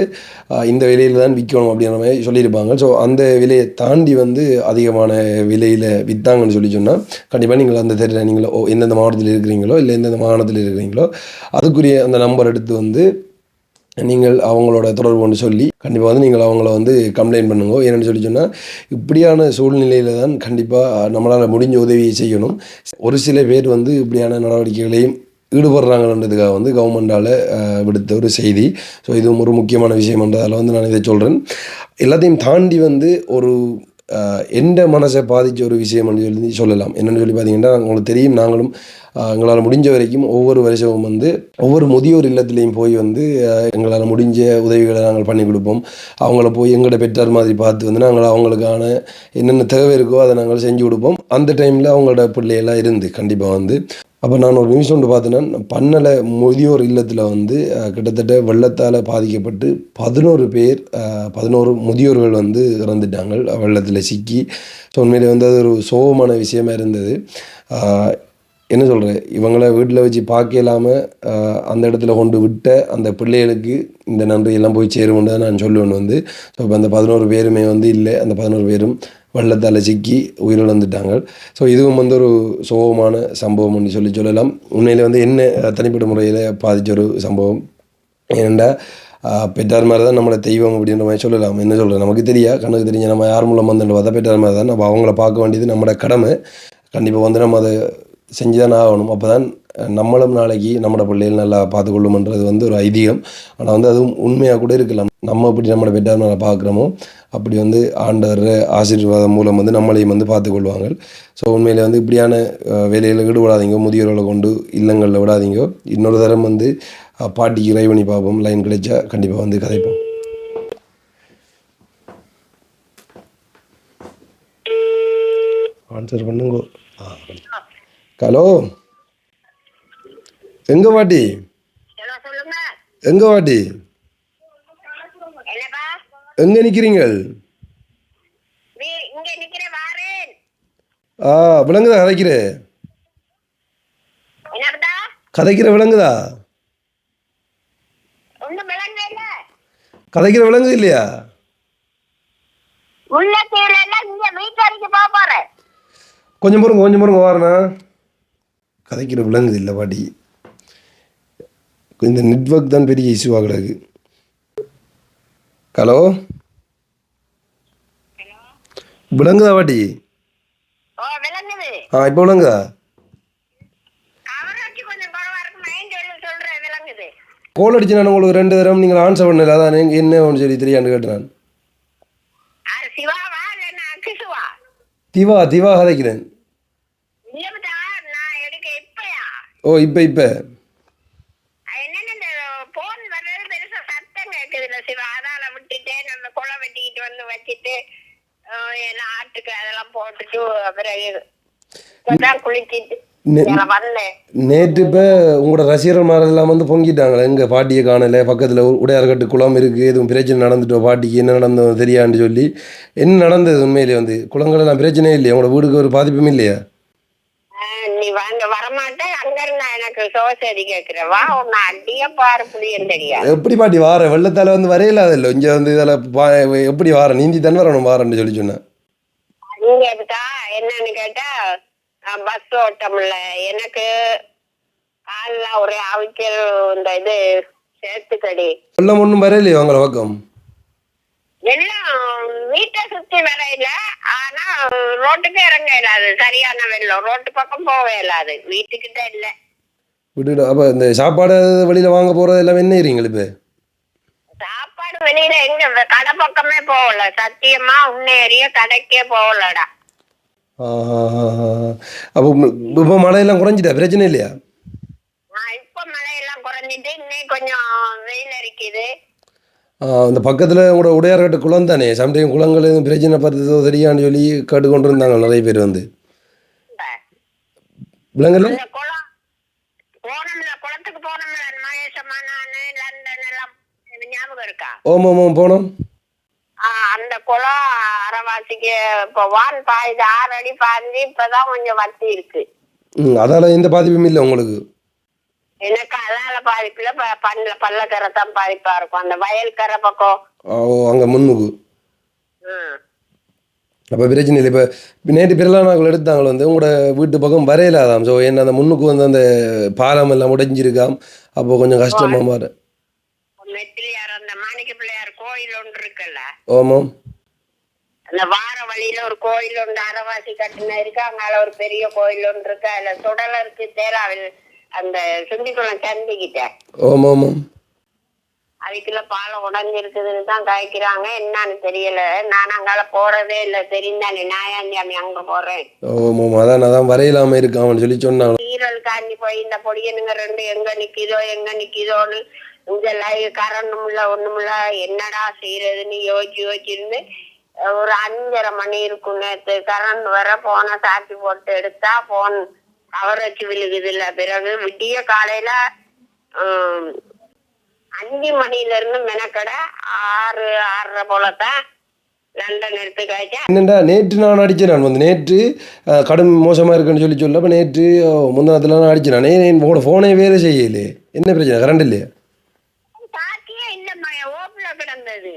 இந்த விலையில் தான் விற்கணும் அப்படின்ற மாதிரி சொல்லியிருப்பாங்க. ஸோ அந்த விலையை தாண்டி வந்து அதிகமான விலையில் விற்றாங்கன்னு சொன்னால் கண்டிப்பாக நீங்கள் அந்த தெரியல நீங்கள் எந்தெந்த மாவட்டத்தில் இருக்கிறீங்களோ இல்லை எந்தெந்த மாகாணத்தில் இருக்கிறீங்களோ அதுக்குரிய அந்த நம்பர் எடுத்து வந்து நீங்கள் அவங்களோட தொடர்பு கொண்டு சொல்லி கண்டிப்பாக வந்து நீங்கள் அவங்கள வந்து கம்ப்ளைண்ட் பண்ணுங்க. ஏன்னு சொன்னால் இப்படியான சூழ்நிலையில் தான் கண்டிப்பாக நம்மளால் முடிஞ்ச உதவியை செய்யணும். ஒரு சில பேர் வந்து இப்படியான நடவடிக்கைகளையும் ஈடுபடுறாங்கன்றதுக்காக வந்து கவர்மெண்டால் விடுத்த ஒரு செய்தி. ஸோ இதுவும் ஒரு முக்கியமான விஷயம்ன்றதால் வந்து நான் இதை சொல்கிறேன். எல்லாத்தையும் தாண்டி வந்து ஒரு எந்த மனசை பாதித்த ஒரு விஷயம் சொல்லலாம். என்னென்னு சொல்லி பார்த்தீங்கன்னா உங்களுக்கு தெரியும், நாங்களும் எங்களால் முடிஞ்ச வரைக்கும் ஒவ்வொரு வருஷமும் வந்து ஒவ்வொரு முதியோர் இல்லத்துலேயும் போய் வந்து எங்களால் முடிஞ்ச உதவிகளை நாங்கள் பண்ணி கொடுப்போம். அவங்கள போய் எங்களோட பெற்றார் மாதிரி பார்த்து வந்து நாங்கள் அவங்களுக்கான என்னென்ன தேவை இருக்கோ அதை நாங்கள் செஞ்சு கொடுப்போம். அந்த டைமில் அவங்களோட பிள்ளையெல்லாம் இருந்து கண்டிப்பாக வந்து அப்போ நான் ஒரு நிமிஷம் ஒன்று பார்த்தேன்னா பன்னலை முதியோர் இல்லத்தில் வந்து கிட்டத்தட்ட வெள்ளத்தால் பாதிக்கப்பட்டு 11 முதியோர்கள் வந்து இறந்துட்டாங்க வெள்ளத்தில் சிக்கி. ஸோ உண்மையிலே வந்து அது ஒரு சோகமான விஷயமா இருந்தது. என்ன சொல்கிறேன், இவங்கள வீட்டில் வச்சு பார்க்க இல்லாமல் அந்த இடத்துல கொண்டு விட்ட அந்த பிள்ளைகளுக்கு இந்த நன்றி எல்லாம் போய் சேரும்னு தான் நான் சொல்லுவேன் வந்து. ஸோ இப்போ அந்த 11 பேருமே வந்து இல்லை, அந்த 11 பேரும் வெள்ளத்தால் சிக்கி உயிரிழந்துட்டாங்க. ஸோ இதுவும் வந்து ஒரு சோகமான சம்பவம்னு சொல்லலாம். உண்மையில் வந்து என்ன தனிப்பட்ட முறையில் பாதித்த ஒரு சம்பவம். ஏனெண்டா பெற்றார் மாதிரி தான் நம்மளோட தெய்வம் அப்படின்ற மாதிரி சொல்லலாம். என்ன சொல்கிறேன், நமக்கு தெரியா கண்ணுக்கு தெரிஞ்ச நம்ம யார் மூலம் வந்துட்டு பார்த்தா பெற்றார் மாதிரி தான். நம்ம அவங்கள பார்க்க வேண்டியது நம்மளோட கடமை. கண்டிப்பாக வந்து நம்ம அதை செஞ்சு தான் ஆகணும். அப்போ தான் நம்மளும் நாளைக்கு நம்மளோட பிள்ளைகள் நல்லா பார்த்துக்கொள்ளுமன்றது வந்து ஒரு ஐதீகம். ஆனால் வந்து அதுவும் உண்மையாக கூட இருக்கலாம். நம்ம எப்படி நம்மளோட பெற்றார் மேலே பார்க்குறோமோ அப்படி வந்து ஆண்டவர் ஆசீர்வாதம் மூலம் வந்து நம்மளையும் வந்து பார்த்துக்கொள்வாங்க. ஸோ உண்மையில் வந்து இப்படியான வேலையில் ஈடுபடாதீங்க, முதியோர்களை கொண்டு இல்லங்களில் விடாதீங்க. இன்னொரு தரம் வந்து பாட்டிக்கு ட்ரை பண்ணி பார்ப்போம், லைன் கிடைச்சா கண்டிப்பாக வந்து கதைப்போம். ஆன்சர் பண்ணுங்க. ஹலோ, எங்க பாட்டி? எங்க பாட்டி? எங்க நிக்கிறீங்க? விளங்குதா கதைக்கிற விளங்குதா? கதைக்கிற விளங்குது இல்லையா? கொஞ்சம் பாருங்க வாரணா. கதைக்கிற விளங்குது இல்லை பாட்டி. இந்த நெட்வொர்க் தான் பெரிய இஷ்யூவாக கிடக்கு. ஹலோ, விளங்குதா பாட்டி? இப்போ விளங்குதா? கோல் அடிச்சு நான் உங்களுக்கு 2 தரம் நீங்கள் ஆன்சர் பண்ணல. அதான் என்ன ஒன்று சொல்லி தெரியான்னு கேட்டேன். திவா கதைக்கிறேன். ஓ இப்போ நேற்று இப்போ உங்களோட ரசிகர்கள் மாதிரிலாம் வந்து பொங்கிட்டாங்களே, எங்கள் பாட்டியை காணலை, பக்கத்தில் உடையார்கட்டு குளம் இருக்குது, எதுவும் பிரச்சனை நடந்துட்டோம், பாட்டிக்கு என்ன நடந்தது தெரியான்னு சொல்லி. என்ன நடந்தது உண்மையிலே வந்து குளங்களெல்லாம் பிரச்சனையே இல்லையா? உங்களோட வீடுக்கு ஒரு பாதிப்பும் இல்லையா? நீ வாங்க வரமாட்டேன், அங்க இருந்தா எனக்கு சோசடி கேட்கிறேன். வா உன்னை அடிய பாரு புளியும் தெரியாது. எப்படி பாட்டி வார வெள்ளத்தால வந்து வரையிலாத இல்லை இங்கே வந்து இதில் எப்படி வார நீந்தி தானே வரணும் வாரன்னு சொல்லி சொன்னேன். நீங்க இருக்கா என்னன்னு கேட்டா பஸ் ஓட்டம்ல எனக்கு காலில் ஒரே அவிக்கல் இந்த இது சேர்த்துக்கடி வெள்ளம் ஒன்றும் வரையிலையே உங்களை பக்கம்? எல்லாம் வீட்டை சுத்தி வரையில, ஆனா ரோட்டுக்கு இறங்க இயலாது, சரியான வெள்ளம், ரோட்டு பக்கம் போக இயலாது, வீட்டுக்கிட்ட இல்ல. விட்டுட்டு அப்ப இந்த சாப்பாடு வெளியில வாங்க போறது எல்லாமே என்ன ஏறீங்க? இப்ப சாப்பாடு வெளியில எங்க கடை பக்கமே போகல, சத்தியமா உன்னேறிய கடைக்கே போகலடா. அப்போ இப்ப மழையெல்லாம் குறைஞ்சிட்டா பிரச்சனை இல்லையா? இப்ப மழையெல்லாம் குறைஞ்சிட்டு இன்னும் கொஞ்சம் வெயில் அடிக்குது. அந்த பக்கத்தில் உங்களோட உடையார்கட்டு குளம் தானே, சம்டைம் குளங்கள் எதுவும் பிரச்சனை பார்த்ததோ தெரியான்னு சொல்லி கேட்டு கொண்டு இருந்தாங்க நிறைய பேர் வந்து. விலங்கல்ல குளத்துக்கு போனோம் மகேஷமா நானு லண்டன் எல்லாம் ஞாபகம் இருக்கா? ஓம் போனோம். அந்த குளம் அரைவாசிக்கு இப்போ வான் பாயுது 6 அடி பாய்ஞ்சு இப்பதான் கொஞ்சம் வத்தி இருக்கு. அதால் எந்த பாதிப்பும் இல்லை உங்களுக்கு? எனக்கு அதால பாதிப்புல பள்ளக்கரை தான் பாதிப்பா இருக்கும், அந்த வயல்கரை பக்கம். அங்கே முன்னுக்கு அப்போ பிரச்சனை இல்லை. இப்போ நேற்று பிறலானாக்கள் எடுத்தாங்களோ வந்து உங்களோட வீட்டு பக்கம் வரையிலாதாம். ஸோ என்ன அந்த முன்னுக்கு வந்து அந்த பாலம் எல்லாம் உடைஞ்சிருக்காம். அப்போ கொஞ்சம் கஷ்டமாக மாறு. நெத்திலியார் அந்த மாணிக்க பிள்ளையார் கோயில் ஒன்று இருக்குல்ல, ஆமாம், அந்த வார வழியில ஒரு கோயில் ஒன்று அரைவாசி கட்டின இருக்கு. அங்கால ஒரு பெரிய கோயில் ஒன்று இருக்கு. அதுல சுடல இருக்கு தேராவில் அந்த சுண்டிக்குளம் சந்திக்கிட்ட. ஆமாம் ஆமாம். அதுக்குள்ள பாலம் உடஞ்சிருக்குதுன்னு தான் காய்க்கிறாங்க, என்னன்னு தெரியல. நான் அங்கால போறதே இல்லை, தெரிந்தானே ஞாயாண்டியாமி அங்க போறேன். ஆமாம், அதான் வரையிலாம இருக்கான்னு சொல்லி சொன்னாங்க. ஈரல் காஞ்சி போய் இந்த பொடியனுங்க ரெண்டு எங்க நிக்கிதோன்னு இங்க கரண்டும் இல்ல ஒண்ணும் இல்ல, என்னடா செய்யறதுன்னு யோசிச்சிருந்து ஒரு 5:30 மணி இருக்கும். நேற்று கரண்ட் வர போன சாத்தி போட்டு எடுத்தா போன் கவர் வச்சு விழுகுது இல்ல. பிறகு விடிய காலையில 5 மணில இருந்து மெனக்கடை 6:30 போலத்தான் லண்டன் எடுத்து காய்ச்சா. என்னண்டா நேற்று நான் அடித்தேன். நான் வந்து நேற்று கடும் மோசமாக இருக்குன்னு சொல்ல அப்போ நேற்று முந்தினத்தில் நான் அடித்தேன். நான் உங்களோட ஃபோனே வேலை செய்யலே. என்ன பிரச்சனை? கரண்ட் இல்லையா? சாத்தியே இல்லம்மா, ஓப்புல கிடந்தது.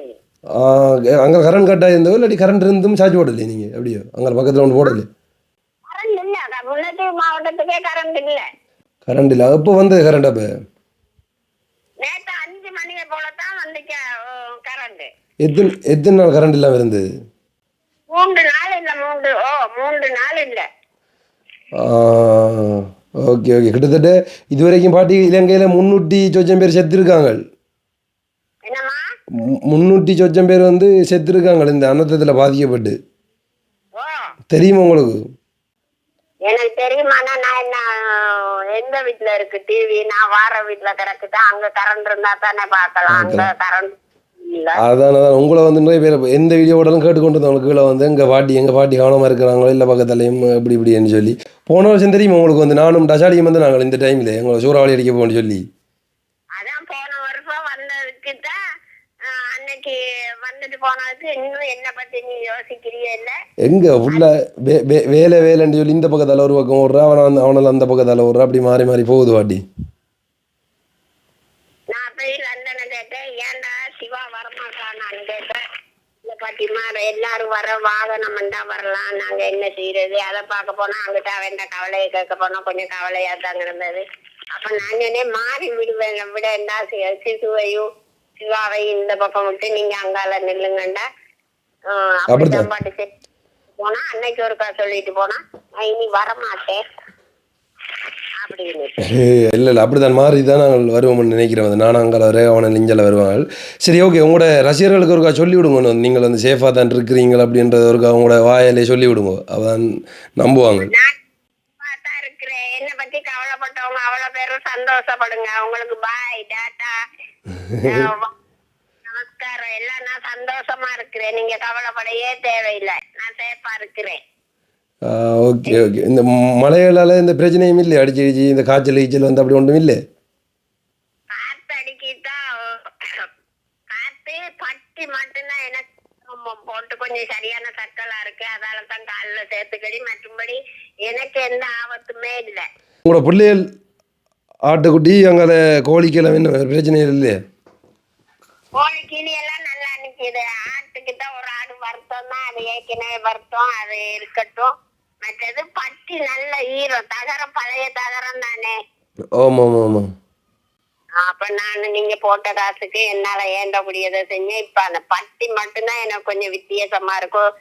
அங்கே கரண்ட் கட்டாக இருந்தோ இல்லாட்டி கரண்ட் இருந்தும் சார்ஜ் போடலையே நீங்கள்? அப்படியோ அங்கே பக்கத்தில் ஒன்று போடலையே? கரண்ட் இல்ல, முன்னூத்தி மாவட்டத்துக்கே கரண்ட் இல்ல. கரண்ட் இல்லை. அப்போ வந்து கரண்ட் அப்போ நேற்று 5 மணி போலதான் வந்துச்சு கரண்ட். எத்தனை நாள் கரண்ட் இல்லாமல் இருந்தது? 3 நாள் இல்ல. 3 நாள் இல்ல. Okay okay. கிட்டத்தட்ட இதுவரைக்கும் பாட்டி இலங்கையில் 300 பேர் செத்துருக்காங்க. என்னம்மா? 300 பேர் வந்து செத்துருக்காங்க இந்த அனர்த்தத்தில் பாதிக்கப்பட்டு. தெரியுமா உங்களுக்கு? எனக்கு தெரியுமாண்ணா, நான் என்ன எந்த வீட்டுல இருக்கு டிவி? நான் வார வீட்டுல கிடக்குதான், அங்க கரண்ட் இருந்தா தானே பாக்கலாம், அங்க கரண்ட் இல்ல. அதான் உங்களை வந்து நிறைய பேர் எந்த வீடியோவோடலாம் கேட்டுக்கொண்டு இருந்தவங்களுக்கு கீழே வந்து எங்கள் பாட்டி கவனமாக இருக்கிறாங்களோ இல்லை பக்கத்துலையும் இப்படின்னு சொல்லி. போன வருஷம் தெரியுமா உங்களுக்கு வந்து நானும் டசாலியும் வந்து நாங்கள் இந்த டைமில் எங்களை சூறாவளி அடிக்க போகணும்னு சொல்லி. அதான் போன வருஷம் வந்ததுக்கு தான் அன்னைக்கு வந்துட்டு போனதுக்கு இன்னும் என்ன பத்தி நீ யோசிக்கிறியே இல்ல? எங்க ஃபுல்லாக வேலைன்னு சொல்லி இந்த பக்கத்தால் ஒரு பக்கம் ஓடுறா, அவனால் அந்த பக்கத்தால் ஓடுறா, அப்படி மாறி மாறி போகுது வாட்டி. நான் போய் லண்டனை கேட்டேன், ஏன்டா சிவா வரமாட்டான்னு கேட்டேன். இல்லை பாட்டிமா எல்லாரும் வர வாகனம்டா வரலாம், நாங்க என்ன செய்யறது? அதை பார்க்க போனா அங்கிட்ட அவன் கவலையை கேட்க போனா கொஞ்சம் கவலையா தான் இருந்தது. அப்ப நான் சொன்னேன், மாறி விடுவேன் விட என்ன சிசுவையும் சிவாவையும் இந்த பக்கம் விட்டு நீங்க அங்கால நில்லுங்கண்டா. அப்படிதான் பாட்டு போனா அன்னைக்கு ஒருக்கா சொல்லிட்டு போனா இனி வரமாட்டேன் அப்படின்னு. இல்லை அப்படிதான் மாறி தான் நாங்கள் வருவோம்னு நினைக்கிறோம். நானும் அங்கே வர அவனை நெஞ்சல வருவாங்க. சரி ஓகே. உங்களோட ரசிகர்களுக்கு ஒருக்கா சொல்லி விடுங்க, நீங்கள் வந்து சேஃபாக தான் இருக்கிறீங்களா அப்படின்றத ஒருக்கா அவங்களோட வாயிலே சொல்லி விடுங்க, அவன் நம்புவாங்க. தான் இருக்கிறேன், என்னை பத்தி கவலைப்பட்டவங்க அவ்வளவு பேரும் சந்தோஷப்படுங்க. உங்களுக்கு பாய் டாட்டா நமஸ்காரம் எல்லாம். நான் சந்தோஷமா இருக்கிறேன், நீங்க கவலைப்படையே தேவையில்லை, நான் சேஃபா இருக்கிறேன். Okay okay. இந்த மழைகளால் இந்த பிரச்சனையும் இல்லை, அடிச்சு இந்த காய்ச்சல் வந்து அப்படி ஒன்றும் இல்லை. காத்து அடிக்கிட்டா காத்து பட்டி மட்டும்தான் எனக்கு போட்டு கொஞ்சம் சரியான சக்கலா இருக்கு, அதால தான் காலில் சேர்த்துக்கடி. மற்றும்படி எனக்கு எந்த ஆபத்துமே இல்லை. உங்களோட பிள்ளைகள் ஆட்டுக்குட்டி அங்கே கோழிக்கெல்லாம் என்ன பிரச்சனை இல்லையா? கோழி கிளி எல்லாம் நல்லா நிக்குது. ஆட்டுக்குதான் ஒரு ஆடு வருத்தம் தான், அது ஏற்கனவே வருத்தம், அது இருக்கட்டும். மற்றது பட்டி நல்ல ஈரம், தகரம் பழைய தகரம் தானே. ஆமாம் ஆமாம். அப்ப நான் நீங்க போட்ட காசுக்கு என்னால ஏண்டக்கூடியதை செஞ்சேன். இப்ப அந்த பட்டி மட்டும்தான் எனக்கு கொஞ்சம் வித்தியாசமா இருக்கும்.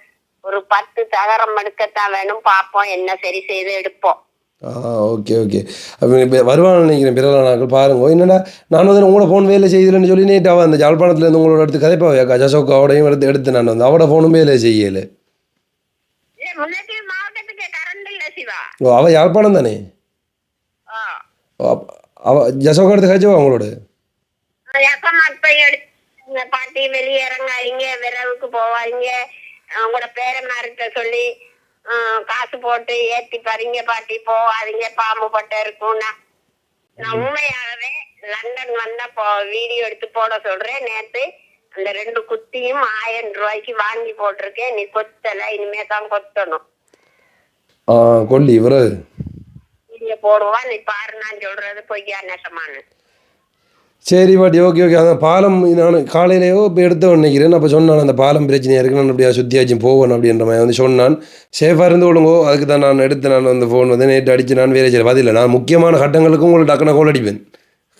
ஒரு 10 தகரம் எடுக்கத்தான் வேணும், பார்ப்போம் என்ன சரி செய்து எடுப்போம். Okay okay. அப்போ வருவான்னு நினைக்கிறேன் பிறகு நாட்கள் பாருங்க. என்னடா நான் வந்து உங்களோட ஃபோன் வேலை செய்யலைன்னு சொல்லி நேற்று அந்த ஜாழ்ப்பாணத்துலேருந்து உங்களோட எடுத்து கதைப்பாவையாக்கா ஜசோக்காவோடையும் எடுத்து நான் வந்து அவட ஃபோனும் வேலை செய்யலை. மாவட்டத்துக்கு கரண்ட் இல்ல சிவா. அவள் யாழ்ப்பாணம் தானே? ஜசோக்கா எடுத்து கழிச்சவா அவங்களோட பாட்டி வெளியேறங்க, இங்க விரவுக்கு போவாங்க, அவங்களோட பேரமார்கிட்ட சொல்லி காசு போட்டு ஏத்தி பாருங்க பாட்டி, போவாதீங்க பாம்பு பட்ட இருக்கும்னா. நான் உண்மையாகவே லண்டன் வந்தா வீடியோ எடுத்து போட சொல்றேன். நேத்து அந்த 2 குத்தியும் 1000 ரூபாய்க்கு வாங்கி போட்டிருக்கேன். நீ கொத்தல, இனிமே தான் கொத்தணும். கொல்லி இவரு இங்க போடுவா, நீ பாரு நான் சொல்றது பொய்யா நெசமானு. சரி பாட்டி, ஓகே ஓகே. அதான் பாலம் நான் காலையிலேயோ இப்போ எடுத்து நினைக்கிறேன். அப்போ சொன்னான் அந்த பாலம் பிரச்சனையாக இருக்குது, நான் அப்படியா சுற்றியாச்சும் போவேன் அப்படின்ற மாதிரி வந்து சொன்னான். சேஃபாக இருந்து விடுங்கோ, அதுக்கு தான் நான் எடுத்து நான் வந்து ஃபோன் வந்து நேற்று அடித்து நான் வேலை செய்ய பதில்லை. நான் முக்கியமான கட்டங்களுக்கும் உங்களுக்கு டக்குன கோல் அடிப்பேன்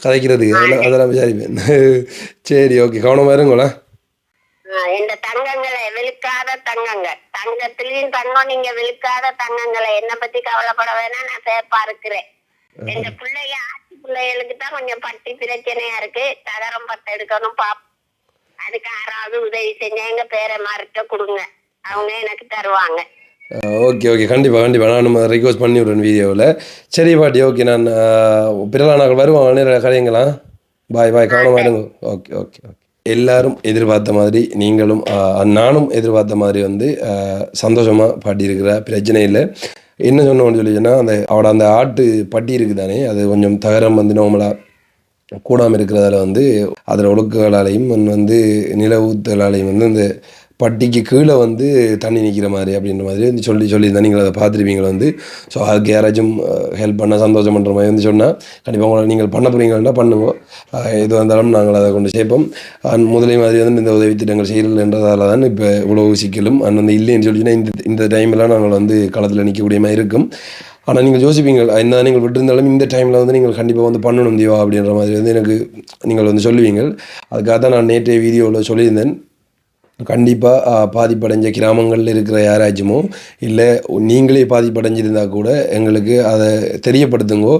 கதைக்கிறதுக்கு, அதெல்லாம் விசாரிப்பேன். சரி ஓகே, கவனமாக இருங்களா. இந்த தங்கங்களை விழுக்காத தங்கங்கள், தங்கத்திலையும் தங்கம், நீங்க விழுக்காத தங்கங்களை என்ன பத்தி கவலைப்பட வேணாம், நான் சேஃபா இருக்கிறேன். இந்த பிள்ளைய ஆட்சி பிள்ளைகளுக்கு தான் கொஞ்சம் பட்டி பிரச்சனையா இருக்கு, தகரம் பட்டு எடுக்கணும் பாப். அதுக்கு யாராவது உதவி செஞ்சா எங்க பேரை மாறிட்ட கொடுங்க, அவங்க எனக்கு தருவாங்க. ஓகே ஓகே, கண்டிப்பாக கண்டிப்பாக நான் நம்ம ரிக்வஸ்ட் பண்ணி விட்றேன் வீடியோவில். சரி பாட்டி, ஓகே. நான் பிறலா நாங்கள் வருவாங்க கடைங்களா. பாய் பாய், கவனமாக இருங்க. Okay okay okay. எல்லாரும் எதிர்பார்த்த மாதிரி நீங்களும் நானும் எதிர்பார்த்த மாதிரி வந்து சந்தோஷமாக பாட்டியிருக்கிற பிரச்சனை இல்லை. என்ன சொன்னோன்னு சொல்லிச்சுன்னா, அவட அந்த ஆட்டு பட்டி இருக்குது தானே, அது கொஞ்சம் தகரம் வந்து நார்மலாக கூடாமல் இருக்கிறதால வந்து அதில் ஒழுக்குகளாலையும் வந்து நில ஊத்தலாலையும் வந்து இந்த பட்டிக்கு கீழே வந்து தண்ணி நிற்கிற மாதிரி அப்படின்ற மாதிரி வந்து சொல்லியிருந்தேன். நீங்கள் அதை பார்த்துருப்பீங்க வந்து. ஸோ அதுக்கு யாராச்சும் ஹெல்ப் பண்ண சந்தோஷம் பண்ணுற மாதிரி வந்து சொன்னால் கண்டிப்பாக உங்களை நீங்கள் பண்ண போகிறீங்கன்னா பண்ணுங்க. எது வந்தாலும் நாங்கள் அதை கொண்டு சேர்ப்போம். முதலே மாதிரி வந்து இந்த உதவி திட்டங்கள் செய்யலைன்றதால தான் இப்போ இவ்வளோ சிக்கலும் வந்து இல்லைன்னு சொல்லிச்சுன்னா இந்த டைம்லாம் நாங்கள் வந்து களத்தில் நிற்கக்கூடிய மாதிரி இருக்கும். ஆனால் நீங்கள் யோசிப்பீங்க, என்ன நீங்கள் விட்டுருந்தாலும் இந்த டைமில் வந்து நீங்கள் கண்டிப்பாக வந்து பண்ணணும் தீவா அப்படின்ற மாதிரி வந்து எனக்கு நீங்கள் வந்து சொல்லுவீங்க. அதுக்காக தான் நான் நேற்றைய வீடியோவில் சொல்லியிருந்தேன். கண்டிப்பாக பாதிப்படைஞ்ச கிராமங்களில் இருக்கிற யாராச்சுமோ இல்லை நீங்களே பாதிப்படைஞ்சிருந்தால் கூட எங்களுக்கு அதை தெரியப்படுத்துங்கோ.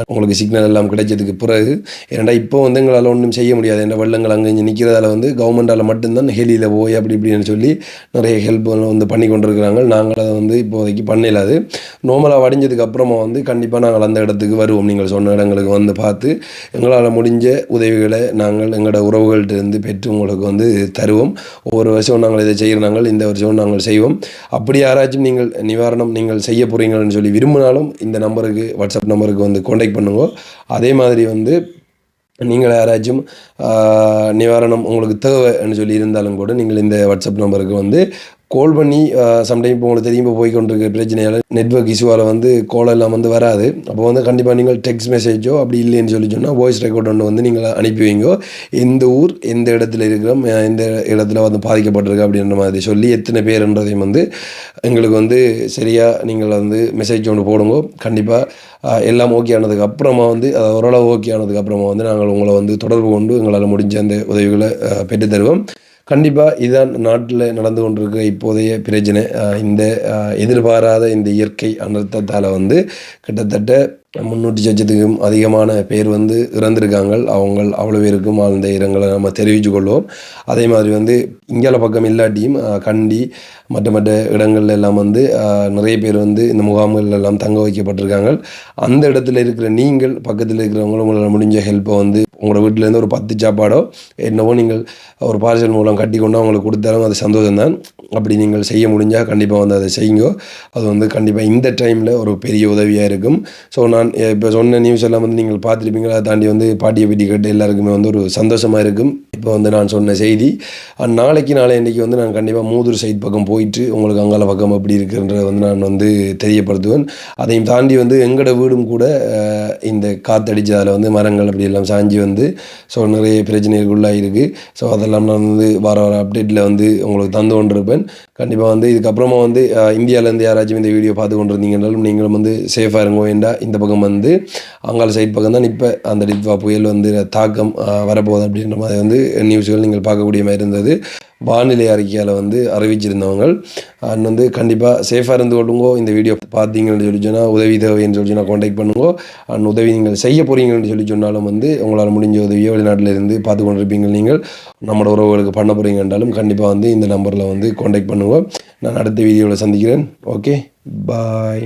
உங்களுக்கு சிக்னல் எல்லாம் கிடைச்சதுக்கு பிறகு, ஏன்னா இப்போ வந்து எங்களால் ஒன்றும் செய்ய முடியாது. ஏன்னா வெள்ளங்கள் அங்கே இங்கே நிற்கிறதால வந்து கவர்மெண்டால் மட்டும்தான் ஹெலியில் போய் அப்படி இப்படின்னு சொல்லி நிறைய ஹெல்ப் வந்து பண்ணி கொண்டிருக்கிறாங்க. நாங்கள் அதை வந்து இப்போதைக்கு பண்ணலாது. நார்மலாக வடிஞ்சதுக்கு அப்புறமா வந்து கண்டிப்பாக நாங்கள் அந்த இடத்துக்கு வருவோம். நீங்கள் சொன்ன இடங்களுக்கு வந்து பார்த்து எங்களால் முடிஞ்ச உதவிகளை நாங்கள் எங்களோட உறவுகள்கிட்ட இருந்து பெற்று உங்களுக்கு வந்து தருவோம். ஒவ்வொரு வருஷம் நாங்கள் இதை செய்கிறாங்க, இந்த வருஷம் நாங்கள் செய்வோம். அப்படி யாராச்சும் நீங்கள் நிவாரணம் நீங்கள் செய்ய போகிறீங்கன்னு சொல்லி விரும்பினாலும் இந்த நம்பருக்கு, வாட்ஸ்அப் நம்பருக்கு வந்து கான்டாக்ட் பண்ணுங்க. அதே மாதிரி வந்து நீங்கள் யாராச்சும் நிவாரணம் உங்களுக்கு தேவைன்னு சொல்லி இருந்தாலும் கூட நீங்கள் இந்த வாட்ஸ்அப் நம்பருக்கு வந்து கால் பண்ணி சம்டைம் இப்போ உங்களுக்கு தெரியும், இப்போ போய்கொண்டிருக்க பிரச்சனையால் நெட்வொர்க் இஷ்யூவால் வந்து கால் எல்லாம் வந்து வராது. அப்போ வந்து கண்டிப்பாக நீங்கள் டெக்ஸ்ட் மெசேஜோ அப்படி இல்லைன்னு சொல்லி சொன்னால் வாய்ஸ் ரெக்கார்ட் ஒன்று வந்து நீங்கள் அனுப்பி வைங்கோ. எந்த ஊர், எந்த இடத்துல இருக்கிறோம், எந்த இடத்துல வந்து பாதிக்கப்பட்டிருக்கு அப்படின்ற மாதிரி சொல்லி எத்தனை பேருன்றதையும் வந்து எங்களுக்கு வந்து சரியாக நீங்கள் வந்து மெசேஜ் ஒன்று போடுங்க. கண்டிப்பாக எல்லாம் ஓகே ஆனதுக்கு அப்புறமா வந்து ஓரளவு ஓகே ஆனதுக்கு அப்புறமா வந்து நாங்கள் உங்களை வந்து தொடர்பு கொண்டு எங்களால் முடிஞ்ச அந்த உதவிகளை பெற்றுத்தருவோம். கண்டிப்பாக இதுதான் நாட்டில் நடந்து கொண்டிருக்கிற இப்போதைய பிரச்சனை. இந்த எதிர்பாராத இந்த இயற்கை அனர்த்தத்தால் வந்து கிட்டத்தட்ட 300 லட்சத்துக்கும் அதிகமான பேர் வந்து இறந்திருக்காங்க. அவங்க அவ்வளோ பேருக்கும் ஆழ்ந்த இரங்கலை நம்ம தெரிவித்து கொள்வோம். அதே மாதிரி வந்து இங்கால பக்கம் இல்லாட்டியும் கண்டி மற்ற இடங்கள்ல எல்லாம் வந்து நிறைய பேர் வந்து இந்த முகாம்கள் எல்லாம் தங்க வைக்கப்பட்டிருக்காங்க. அந்த இடத்துல இருக்கிற நீங்கள் பக்கத்தில் இருக்கிறவங்களும் உங்களால் முடிஞ்ச ஹெல்ப்பை வந்து உங்களோட வீட்டிலேருந்து ஒரு 10 சாப்பாடோ என்னவோ நீங்கள் ஒரு பார்சல் மூலம் கட்டி கொண்டு அவங்களுக்கு கொடுத்தாலும் அது சந்தோஷம்தான். அப்படி நீங்கள் செய்ய முடிஞ்சால் கண்டிப்பாக வந்து அதை செய்யுங்க. அது வந்து கண்டிப்பாக இந்த டைமில் ஒரு பெரிய உதவியாக இருக்கும். ஸோ நான் இப்போ சொன்ன நியூஸ் எல்லாம் வந்து நீங்கள் பார்த்துருப்பீங்களா, அதை தாண்டி வந்து பாட்டியை பற்றி கேட்டு எல்லாருக்குமே வந்து ஒரு சந்தோஷமாக இருக்கும். இப்போ வந்து நான் சொன்ன செய்தி நாளைக்கு வந்து நான் கண்டிப்பாக மூதூர் சைட் பக்கம் போயிட்டு உங்களுக்கு அங்கால பக்கம் எப்படி இருக்குன்றதை வந்து நான் வந்து தெரியப்படுத்துவேன். அதையும் தாண்டி வந்து எங்களோட வீடும் கூட இந்த காற்றடிச்சதில் வந்து மரங்கள் அப்படி எல்லாம் சாஞ்சி வந்து ஸோ நிறைய பிரச்சனைகளுக்குள்ளாக இருக்குது. ஸோ அதெல்லாம் நான் வந்து வர அப்டேட்டில் வந்து உங்களுக்கு தந்து கொண்டிருப்பேன். கண்டிப்பாக வந்து இதுக்கப்புறமா வந்து இந்தியாவிலேருந்து யாராச்சும் இந்த வீடியோ பார்த்து கொண்டிருந்தீங்கன்னாலும் நீங்களும் வந்து சேஃபாக இருங்க. வேண்டாம், இந்த பக்கம் வந்து அங்கால சைட் பக்கம் தான் இப்போ அந்த டிட்வா புயல் வந்து தாக்கம் வரப்போகுது அப்படின்ற மாதிரி வந்து நியூஸ்கள் நீங்கள் பார்க்கக்கூடிய மாதிரி இருந்தது. வானிலை அறிக்கையால் வந்து அறிவிச்சிருந்தவங்க வந்து கண்டிப்பாக சேஃபாக இருந்து கொள்ளுங்கோ. இந்த வீடியோ பார்த்தீங்கன்னு சொல்லி சொன்னால் உதவி தேவைன்னு சொல்லி சொன்னால் கான்டாக்ட் பண்ணுங்கோ. உதவி நீங்கள் செய்ய போகிறீங்கன்னு சொல்லி சொன்னாலும் வந்து உங்களால் முடிஞ்ச உதவியை வெளிநாட்டில் இருந்து பார்த்து கொண்டிருப்பீங்க. நீங்கள் நம்மளோட உறவுகளுக்கு பண்ண போகிறீங்கன்றாலும் கண்டிப்பாக வந்து இந்த நம்பரில் வந்து கான்டாக்ட் பண்ணுங்க. நான் அடுத்த வீடியோவில் சந்திக்கிறேன். ஓகே, பாய்.